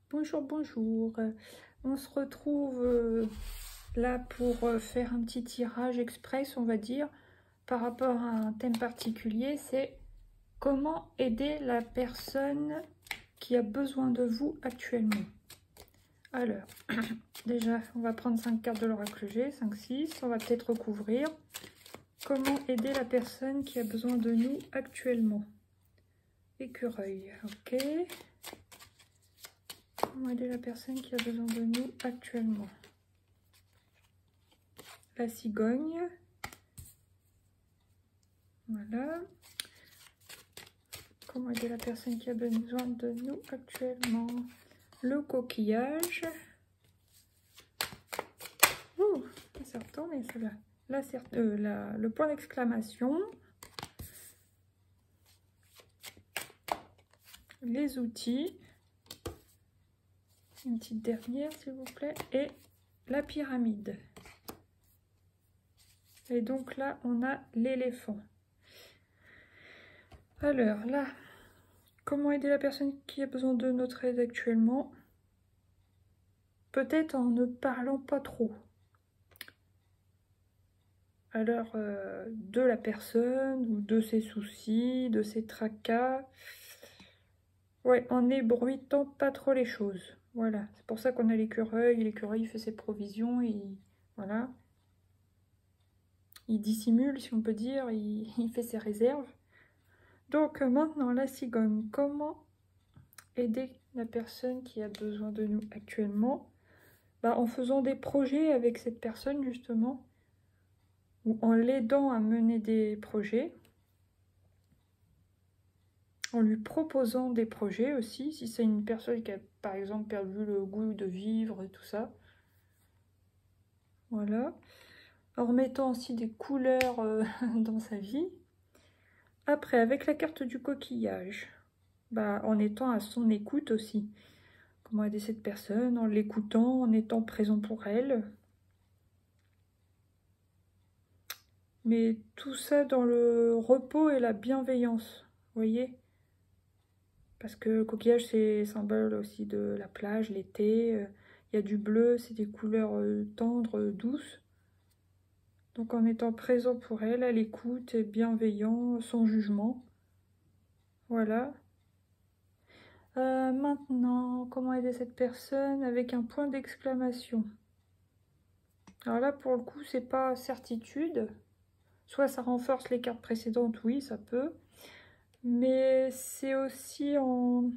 Bonjour, bonjour. On se retrouve là pour faire un petit tirage express, on va dire, par rapport à un thème particulier. C'est comment aider la personne qui a besoin de vous actuellement. Alors, déjà, on va prendre 5 cartes de l'oracle G, 5, 6. On va peut-être recouvrir. Comment aider la personne qui a besoin de nous actuellement? Écureuil, ok. Comment aider la personne qui a besoin de nous actuellement? La cigogne. Voilà. Comment aider la personne qui a besoin de nous actuellement? Le coquillage. Ouh, ça retourne celle-là. Le point d'exclamation. Les outils. Une petite dernière, s'il vous plaît. Et la pyramide. Et donc là, on a l'éléphant. Alors là, comment aider la personne qui a besoin de notre aide actuellement? Peut-être en ne parlant pas trop. Alors, de la personne, ou de ses soucis, de ses tracas. Ouais, en ébruitant pas trop les choses. Voilà, c'est pour ça qu'on a l'écureuil. L'écureuil fait ses provisions, voilà. Il dissimule, si on peut dire, il fait ses réserves. Donc maintenant, la cigogne, comment aider la personne qui a besoin de nous actuellement? En faisant des projets avec cette personne, justement, ou en l'aidant à mener des projets, en lui proposant des projets aussi, si c'est une personne qui a par exemple perdu le goût de vivre et tout ça. Voilà. En remettant aussi des couleurs dans sa vie. Après, avec la carte du coquillage, en étant à son écoute aussi. Comment aider cette personne? En l'écoutant, en étant présent pour elle. Mais tout ça dans le repos et la bienveillance, vous voyez? Parce que le coquillage, c'est symbole aussi de la plage, l'été. Il y a du bleu, c'est des couleurs tendres, douces. Donc en étant présent pour elle, à l'écoute, et bienveillant, sans jugement. Voilà. Maintenant, comment aider cette personne? Avec un point d'exclamation. Alors là, pour le coup, c'est pas certitude. Soit ça renforce les cartes précédentes, oui, ça peut. Mais c'est aussi en...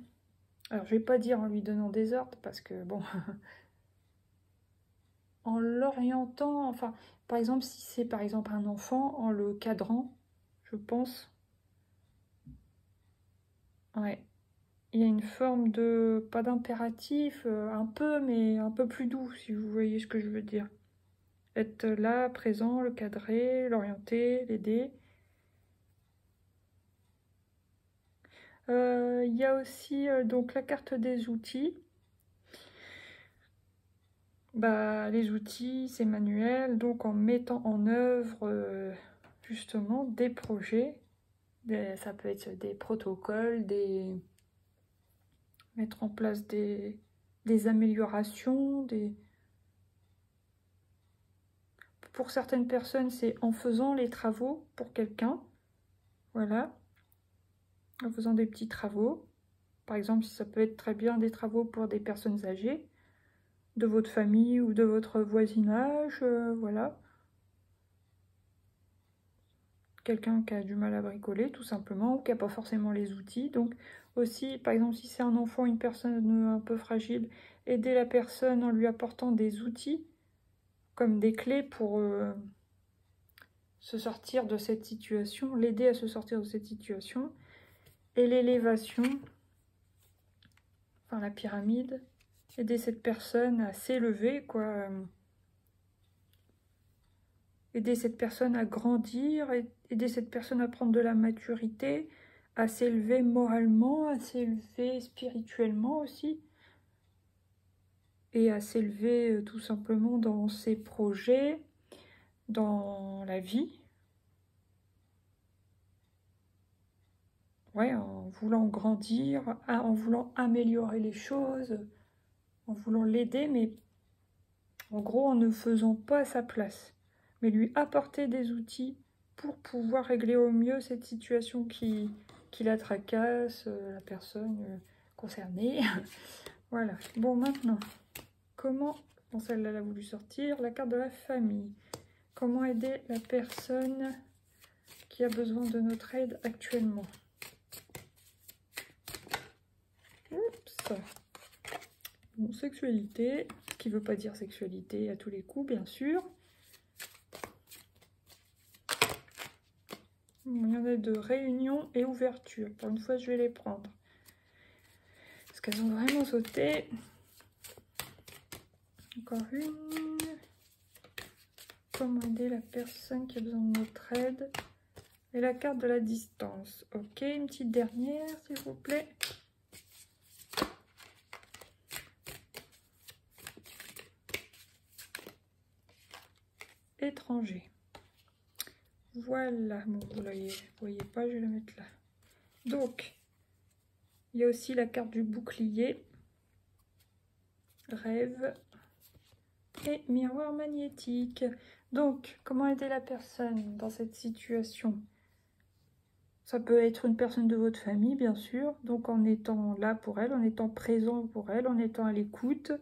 Alors, je vais pas dire en lui donnant des ordres, parce que, bon... en l'orientant, enfin, par exemple, si c'est par exemple un enfant, en le cadrant, je pense. Ouais. Il y a une forme de... pas d'impératif, un peu, mais un peu plus doux, si vous voyez ce que je veux dire. Être là, présent, le cadrer, l'orienter, l'aider. Il y a aussi donc la carte des outils. Les outils, c'est manuel, donc en mettant en œuvre justement des projets. Ça peut être des protocoles, mettre en place des améliorations. Pour certaines personnes, c'est en faisant les travaux pour quelqu'un. Voilà. En faisant des petits travaux. Par exemple, ça peut être très bien des travaux pour des personnes âgées, de votre famille ou de votre voisinage. Voilà. Quelqu'un qui a du mal à bricoler, tout simplement, ou qui n'a pas forcément les outils. Donc aussi, par exemple, si c'est un enfant, une personne un peu fragile, aider la personne en lui apportant des outils, comme des clés pour se sortir de cette situation, l'aider à se sortir de cette situation. Et l'élévation, enfin la pyramide, aider cette personne à s'élever, quoi. Aider cette personne à grandir, aider cette personne à prendre de la maturité, à s'élever moralement, à s'élever spirituellement aussi, et à s'élever tout simplement dans ses projets, dans la vie. Ouais, en voulant grandir, en voulant améliorer les choses. en voulant l'aider, mais en gros en ne faisant pas à sa place, mais lui apporter des outils pour pouvoir régler au mieux cette situation qui la tracasse, la personne concernée. Voilà. Bon, maintenant, comment... Bon, celle-là, elle a voulu sortir. La carte de la famille. Comment aider la personne qui a besoin de notre aide actuellement? Oups. Bon, sexualité, ce qui ne veut pas dire sexualité à tous les coups, bien sûr. Il y en a de réunion et ouverture. Pour une fois, je vais les prendre. Parce qu'elles ont vraiment sauté. Encore une. Comment aider la personne qui a besoin de notre aide? Et la carte de la distance. Ok, une petite dernière, s'il vous plaît. Étranger. Voilà, bon, vous ne voyez pas, je vais la mettre là. Donc, il y a aussi la carte du bouclier, rêve et miroir magnétique. Donc, comment aider la personne dans cette situation? Ça peut être une personne de votre famille, bien sûr, donc en étant là pour elle, en étant présent pour elle, en étant à l'écoute.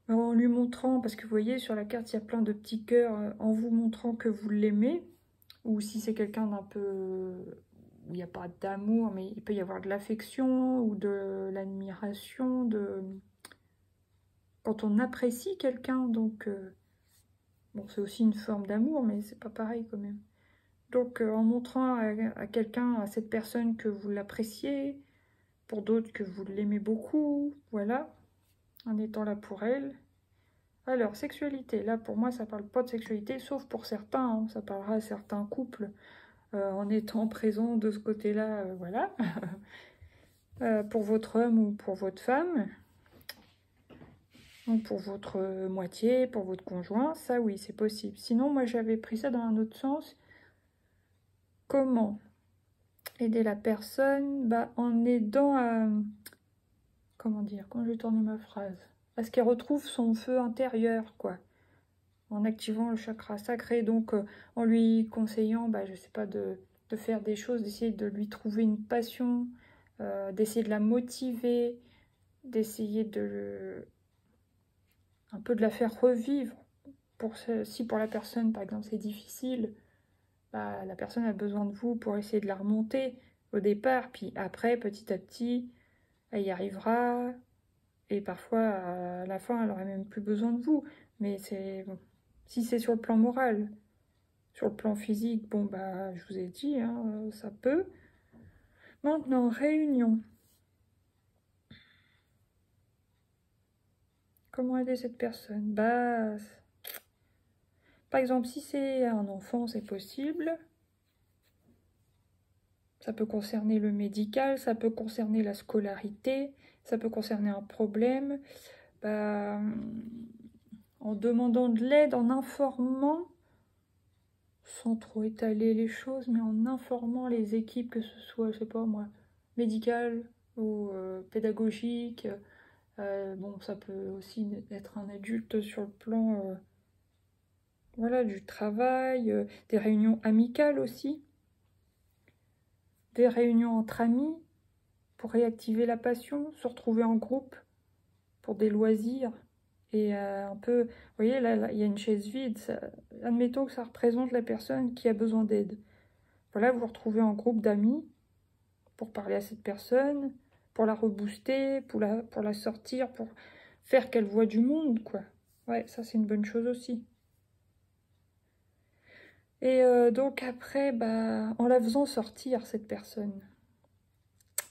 En lui montrant, parce que vous voyez sur la carte il y a plein de petits cœurs, en vous montrant que vous l'aimez, ou si c'est quelqu'un d'un peu où il n'y a pas d'amour, mais il peut y avoir de l'affection ou de l'admiration, quand on apprécie quelqu'un, donc bon, c'est aussi une forme d'amour, mais c'est pas pareil quand même. Donc en montrant à quelqu'un, à cette personne que vous l'appréciez, pour d'autres que vous l'aimez beaucoup, voilà, en étant là pour elle. Alors, sexualité, là pour moi ça parle pas de sexualité, sauf pour certains, hein. Ça parlera à certains couples en étant présent de ce côté-là, voilà. Pour votre homme ou pour votre femme, ou pour votre moitié, pour votre conjoint, ça oui, c'est possible. Sinon, moi j'avais pris ça dans un autre sens. Comment aider la personne? En aidant à... Comment dire? Quand je vais tourner ma phrase? À ce qu'elle retrouve son feu intérieur, quoi. En activant le chakra sacré, donc en lui conseillant, je sais pas, de faire des choses, d'essayer de lui trouver une passion, d'essayer de la motiver, d'essayer un peu de la faire revivre. Si pour la personne, par exemple, c'est difficile, la personne a besoin de vous pour essayer de la remonter au départ, puis après, petit à petit, elle y arrivera, et parfois, à la fin, elle n'aurait même plus besoin de vous. Mais c'est bon. Si c'est sur le plan moral, sur le plan physique, bon, je vous ai dit, hein, ça peut. Maintenant, réunion. Comment aider cette personne? Par exemple, si c'est un enfant, c'est possible. Ça peut concerner le médical, ça peut concerner la scolarité, ça peut concerner un problème. En demandant de l'aide, en informant, sans trop étaler les choses, mais en informant les équipes, que ce soit, je sais pas moi, médicales ou pédagogiques. Bon, ça peut aussi être un adulte sur le plan voilà, du travail, des réunions amicales aussi, des réunions entre amis pour réactiver la passion, se retrouver en groupe pour des loisirs. Et un peu, vous voyez, là, il y a une chaise vide. Admettons que ça représente la personne qui a besoin d'aide. Voilà, vous vous retrouvez en groupe d'amis pour parler à cette personne, pour la rebooster, pour la sortir, pour faire qu'elle voit du monde, quoi. Ouais, ça, c'est une bonne chose aussi. Et donc après, en la faisant sortir, cette personne.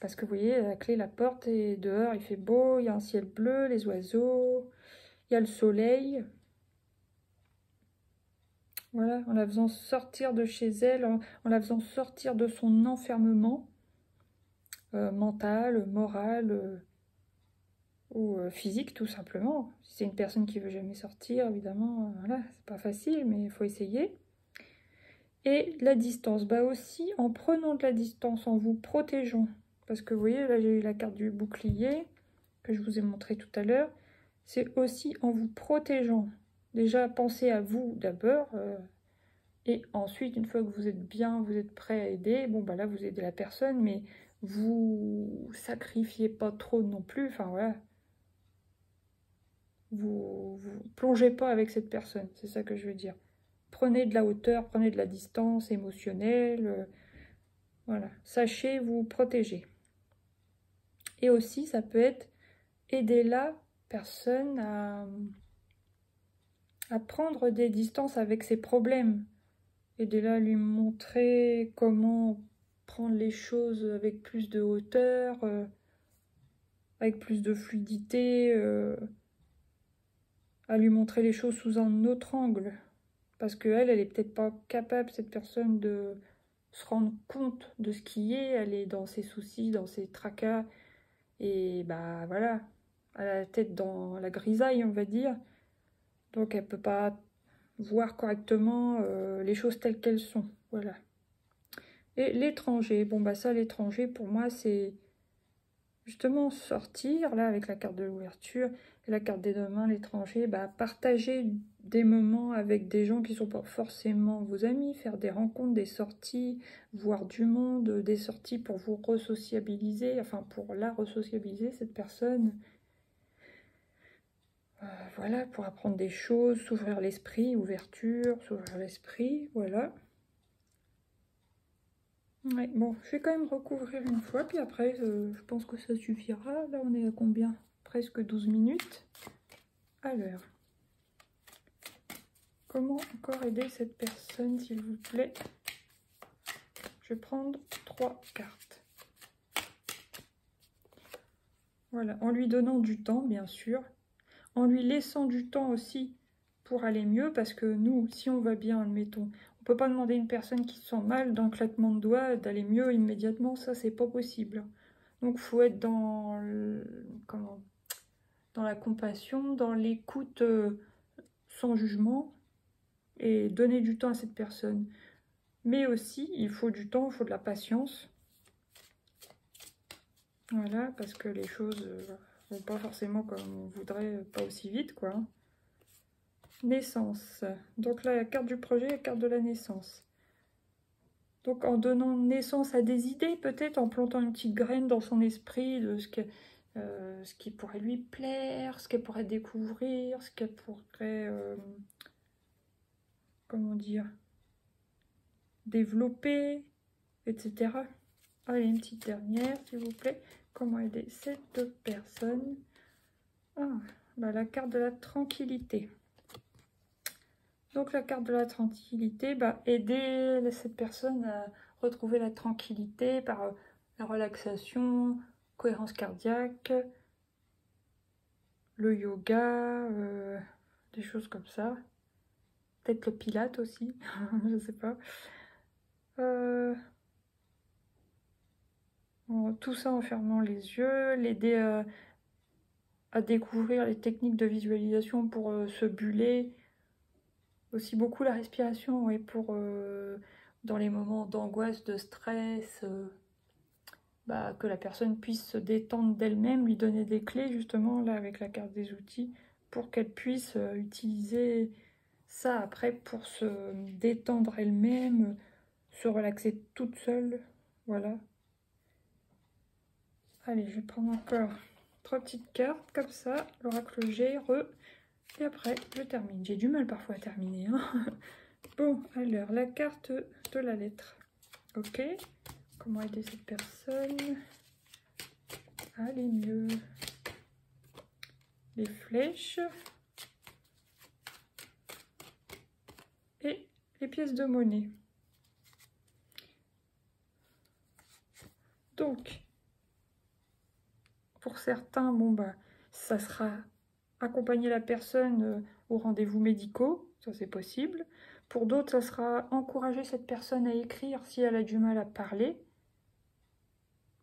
Parce que vous voyez, la clé, la porte est dehors, il fait beau, il y a un ciel bleu, les oiseaux, il y a le soleil. Voilà, en la faisant sortir de chez elle, en la faisant sortir de son enfermement mental, moral ou physique, tout simplement. Si c'est une personne qui veut jamais sortir, évidemment, voilà, c'est pas facile, mais il faut essayer. Et la distance, aussi en prenant de la distance, en vous protégeant. Parce que vous voyez, là j'ai eu la carte du bouclier, que je vous ai montré tout à l'heure, c'est aussi en vous protégeant. Déjà, pensez à vous d'abord, et ensuite, une fois que vous êtes bien, vous êtes prêt à aider, bon, bah là, vous aidez la personne, mais vous sacrifiez pas trop non plus, enfin voilà. Vous plongez pas avec cette personne, c'est ça que je veux dire. Prenez de la hauteur, prenez de la distance émotionnelle, voilà. Sachez vous protéger. Et aussi, ça peut être aider la personne à prendre des distances avec ses problèmes. Aider-la à lui montrer comment prendre les choses avec plus de hauteur, avec plus de fluidité, à lui montrer les choses sous un autre angle. Parce qu'elle, elle est peut-être pas capable, cette personne, de se rendre compte de ce qui est. Elle est dans ses soucis, dans ses tracas. Et bah voilà, elle a la tête dans la grisaille, on va dire. Donc elle peut pas voir correctement les choses telles qu'elles sont. Voilà. Et l'étranger, bon bah ça, l'étranger, pour moi, c'est justement sortir, là, avec la carte de l'ouverture et la carte des deux mains, l'étranger, bah partager des moments avec des gens qui sont pas forcément vos amis, faire des rencontres, des sorties, voir du monde, des sorties pour vous resociabiliser, enfin pour la resociabiliser, cette personne. Voilà, pour apprendre des choses, s'ouvrir l'esprit, ouverture, s'ouvrir l'esprit, voilà. Ouais, bon, je vais quand même recouvrir une fois, puis après, je pense que ça suffira. Là, on est à combien? Presque 12 minutes. Alors, comment encore aider cette personne, s'il vous plaît? Je vais prendre 3 cartes. Voilà, en lui donnant du temps, bien sûr. En lui laissant du temps aussi pour aller mieux, parce que nous, si on va bien, admettons, on peut pas demander à une personne qui se sent mal d'un claquement de doigts d'aller mieux immédiatement, ça c'est pas possible. Donc il faut être dans dans la compassion, dans l'écoute sans jugement et donner du temps à cette personne. Mais aussi, il faut du temps, il faut de la patience. Voilà, parce que les choses vont pas forcément comme on voudrait, pas aussi vite, quoi. Naissance. Donc là, la carte du projet, la carte de la naissance. Donc en donnant naissance à des idées, peut-être en plantant une petite graine dans son esprit de ce qui pourrait lui plaire, ce qu'elle pourrait découvrir, ce qu'elle pourrait, comment dire, développer, etc. Allez, une petite dernière, s'il vous plaît. Comment aider cette personne? Ah, bah, la carte de la tranquillité. Donc la carte de la tranquillité, bah, aider cette personne à retrouver la tranquillité par la relaxation, cohérence cardiaque, le yoga, des choses comme ça. Peut-être le pilate aussi, je sais pas. Bon, tout ça en fermant les yeux, l'aider à découvrir les techniques de visualisation pour se buller. Aussi beaucoup la respiration, et pour dans les moments d'angoisse, de stress, bah, que la personne puisse se détendre d'elle-même, lui donner des clés justement là avec la carte des outils pour qu'elle puisse utiliser ça après pour se détendre elle-même, se relaxer toute seule, voilà. Allez, je vais prendre encore 3 petites cartes comme ça, l'oracle G, et après je termine. J'ai du mal parfois à terminer, hein. Bon, alors, la carte de la lettre. Ok. Comment aider cette personne à aller mieux? Les flèches. Et les pièces de monnaie. Donc, pour certains, bon, bah, ça sera accompagner la personne aux rendez-vous médicaux. Ça, c'est possible. Pour d'autres, ça sera encourager cette personne à écrire si elle a du mal à parler.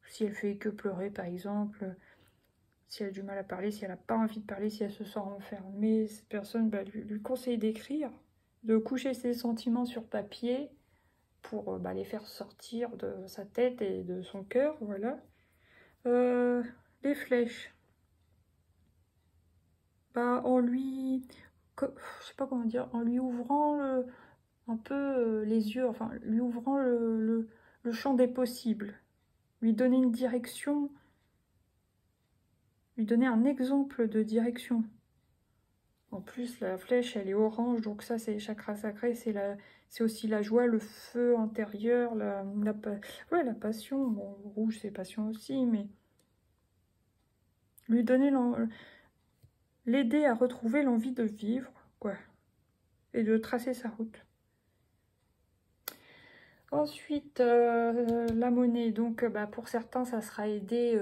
Si elle fait que pleurer, par exemple, si elle a du mal à parler, si elle n'a pas envie de parler, si elle se sent enfermée, cette personne, bah, lui conseille d'écrire, de coucher ses sentiments sur papier pour bah, les faire sortir de sa tête et de son cœur, voilà. Les flèches. en lui, je sais pas comment dire, en lui ouvrant un peu les yeux, enfin lui ouvrant le champ des possibles, lui donner une direction, lui donner un exemple de direction. En plus, la flèche, elle est orange, donc ça, c'est chakra sacré, c'est aussi la joie, le feu intérieur, ouais, la passion. Bon, rouge, c'est passion aussi, mais lui donner l'aider à retrouver l'envie de vivre, quoi, et de tracer sa route. Ensuite, la monnaie. Donc, pour certains, ça sera aider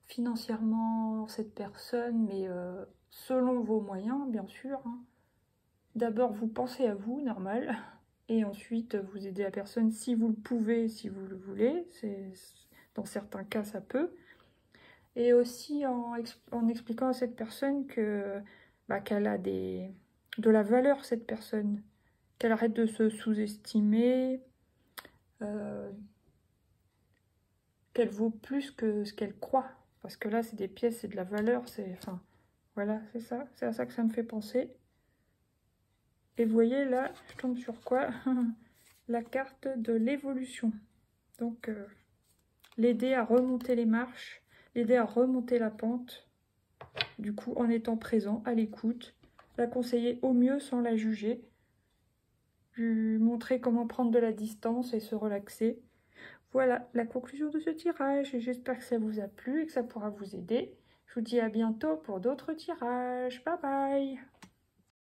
financièrement cette personne, mais selon vos moyens, bien sûr. Hein. D'abord, vous pensez à vous, normal. Et ensuite, vous aidez la personne si vous le pouvez, si vous le voulez. Dans certains cas, ça peut. Et aussi en expliquant à cette personne qu'elle a de la valeur, cette personne. Qu'elle arrête de se sous-estimer, qu'elle vaut plus que ce qu'elle croit. Parce que là, c'est des pièces, c'est de la valeur, enfin, voilà, c'est ça. C'est à ça que ça me fait penser. Et vous voyez, là, je tombe sur quoi? La carte de l'évolution. Donc, l'aider à remonter les marches, l'aider à remonter la pente. Du coup, en étant présent, à l'écoute, la conseiller au mieux sans la juger. Lui montrer comment prendre de la distance et se relaxer. Voilà la conclusion de ce tirage. J'espère que ça vous a plu et que ça pourra vous aider. Je vous dis à bientôt pour d'autres tirages. Bye bye!